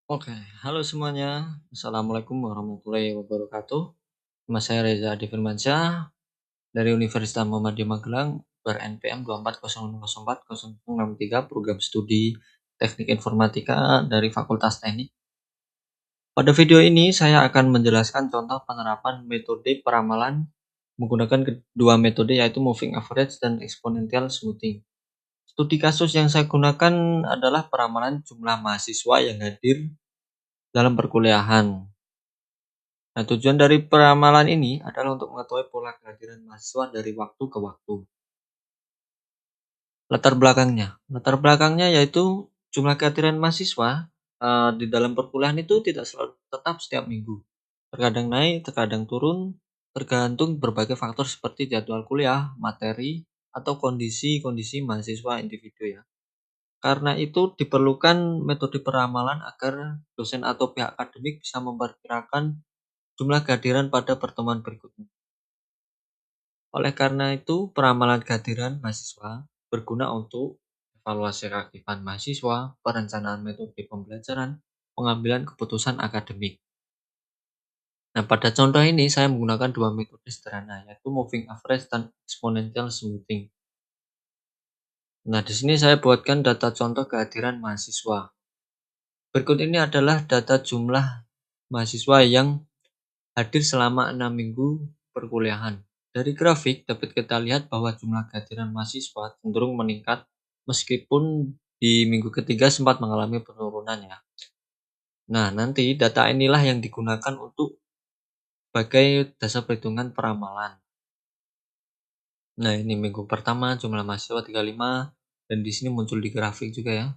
Oke, halo semuanya. Assalamualaikum warahmatullahi wabarakatuh. Nama saya Reza Adi Firmansyah dari Universitas Muhammadiyah Magelang, ber-NPM 24004063, program studi Teknik Informatika dari Fakultas Teknik. Pada video ini saya akan menjelaskan contoh penerapan metode peramalan menggunakan kedua metode, yaitu moving average dan exponential smoothing. Studi kasus yang saya gunakan adalah peramalan jumlah mahasiswa yang hadir dalam perkuliahan. Nah, tujuan dari peramalan ini adalah untuk mengetahui pola kehadiran mahasiswa dari waktu ke waktu. Latar belakangnya yaitu jumlah kehadiran mahasiswa di dalam perkuliahan itu tidak selalu tetap setiap minggu. Terkadang naik, terkadang turun, tergantung berbagai faktor seperti jadwal kuliah, materi, atau kondisi-kondisi mahasiswa individu ya. Karena itu diperlukan metode peramalan agar dosen atau pihak akademik bisa memperkirakan jumlah kehadiran pada pertemuan berikutnya. Oleh karena itu, peramalan kehadiran mahasiswa berguna untuk evaluasi keaktifan mahasiswa, perencanaan metode pembelajaran, pengambilan keputusan akademik. Nah, pada contoh ini saya menggunakan dua metode sederhana, yaitu moving average dan exponential smoothing. Nah, di sini saya buatkan data contoh kehadiran mahasiswa. Berikut ini adalah data jumlah mahasiswa yang hadir selama 6 minggu perkuliahan. Dari grafik dapat kita lihat bahwa jumlah kehadiran mahasiswa cenderung meningkat meskipun di minggu ketiga sempat mengalami penurunan ya. Nah, nanti data inilah yang digunakan untuk sebagai dasar perhitungan peramalan. Nah, ini minggu pertama jumlah mahasiswa 35 dan di sini muncul di grafik juga ya.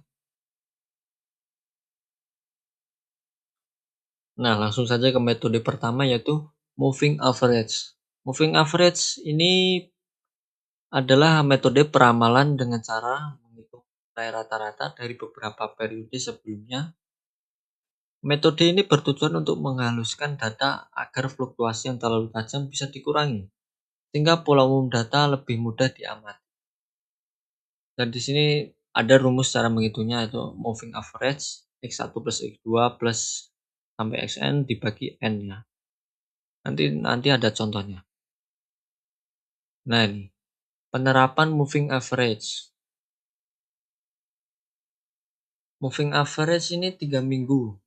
Nah, langsung saja ke metode pertama, yaitu moving average. Moving average ini adalah metode peramalan dengan cara menghitung nilai rata-rata dari beberapa periode sebelumnya. Metode ini bertujuan untuk menghaluskan data agar fluktuasi yang terlalu tajam bisa dikurangi, sehingga pola umum data lebih mudah diamati. Dan di sini ada rumus cara menghitungnya, yaitu moving average x1 plus x2 plus sampai xn dibagi n ya. Nanti ada contohnya. Nah, ini penerapan moving average. Moving average ini 3 minggu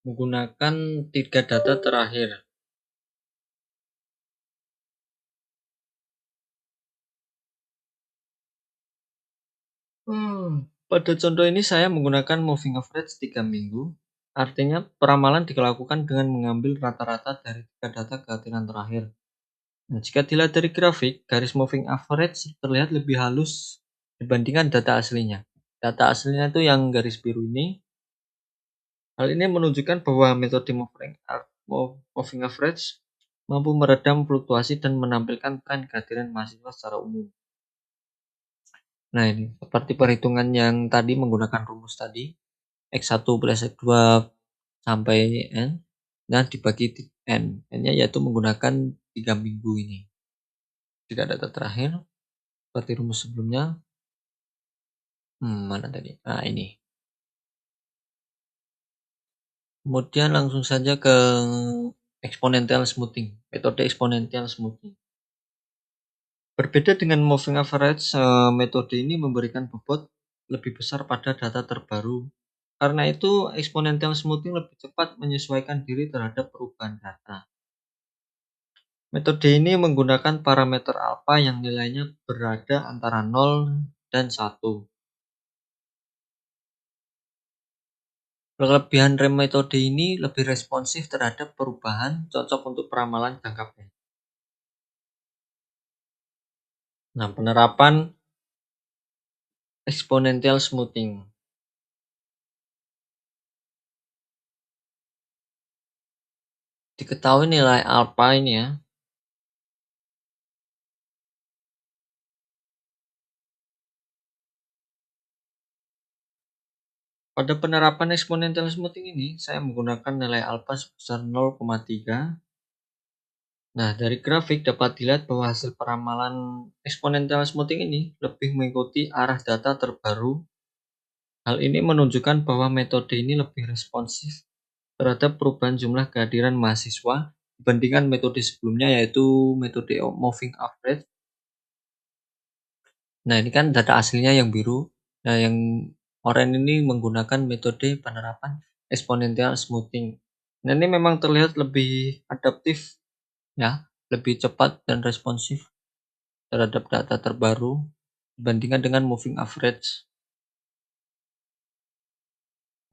menggunakan 3 data terakhir. Pada contoh ini saya menggunakan moving average 3 minggu. Artinya peramalan dilakukan dengan mengambil rata-rata dari 3 data kehadiran terakhir. Nah, jika dilihat dari grafik, garis moving average terlihat lebih halus dibandingkan data aslinya. Data aslinya itu yang garis biru ini. Hal ini menunjukkan bahwa metode moving average mampu meredam fluktuasi dan menampilkan tren kehadiran mahasiswa secara umum. Nah, ini seperti perhitungan yang tadi menggunakan rumus tadi, x1 plus x2 sampai n, dan dibagi n. N-nya yaitu menggunakan 3 minggu ini. Tidak data terakhir, seperti rumus sebelumnya. Mana tadi? Nah, ini. Kemudian langsung saja ke exponential smoothing, metode exponential smoothing. Berbeda dengan moving average, metode ini memberikan bobot lebih besar pada data terbaru. Karena itu, exponential smoothing lebih cepat menyesuaikan diri terhadap perubahan data. Metode ini menggunakan parameter alpha yang nilainya berada antara 0 dan 1. Kelebihan metode ini lebih responsif terhadap perubahan, cocok untuk peramalan jangka pendek. Nah, penerapan exponential smoothing. Diketahui nilai alpha ini ya. Pada penerapan exponential smoothing ini, saya menggunakan nilai alpha sebesar 0,3. Nah, dari grafik dapat dilihat bahwa hasil peramalan exponential smoothing ini lebih mengikuti arah data terbaru Hal ini menunjukkan bahwa metode ini lebih responsif terhadap perubahan jumlah kehadiran mahasiswa dibandingkan metode sebelumnya yaitu metode moving average. Nah, ini kan data aslinya yang biru. Nah, yang oranye ini menggunakan metode penerapan exponential smoothing. Nah, ini memang terlihat lebih adaptif ya, lebih cepat dan responsif terhadap data terbaru dibandingkan dengan moving average.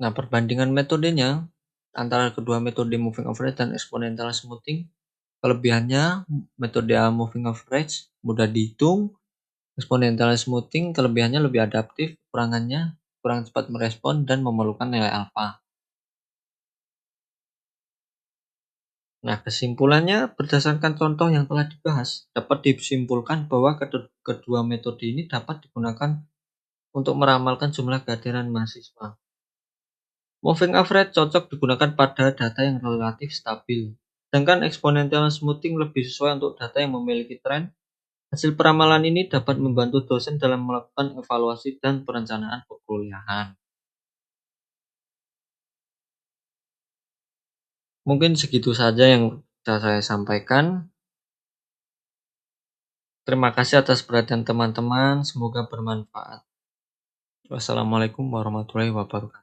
Nah, perbandingan metodenya antara kedua metode moving average dan exponential smoothing, kelebihannya metode moving average mudah dihitung, exponential smoothing kelebihannya lebih adaptif, kekurangannya kurang cepat merespon dan memerlukan nilai alfa. Nah, kesimpulannya berdasarkan contoh yang telah dibahas, dapat disimpulkan bahwa kedua metode ini dapat digunakan untuk meramalkan jumlah kehadiran mahasiswa. Moving average cocok digunakan pada data yang relatif stabil, sedangkan exponential smoothing lebih sesuai untuk data yang memiliki tren. Hasil peramalan ini dapat membantu dosen dalam melakukan evaluasi dan perencanaan perkuliahan. Mungkin segitu saja yang bisa saya sampaikan. Terima kasih atas perhatian teman-teman, semoga bermanfaat. Wassalamualaikum warahmatullahi wabarakatuh.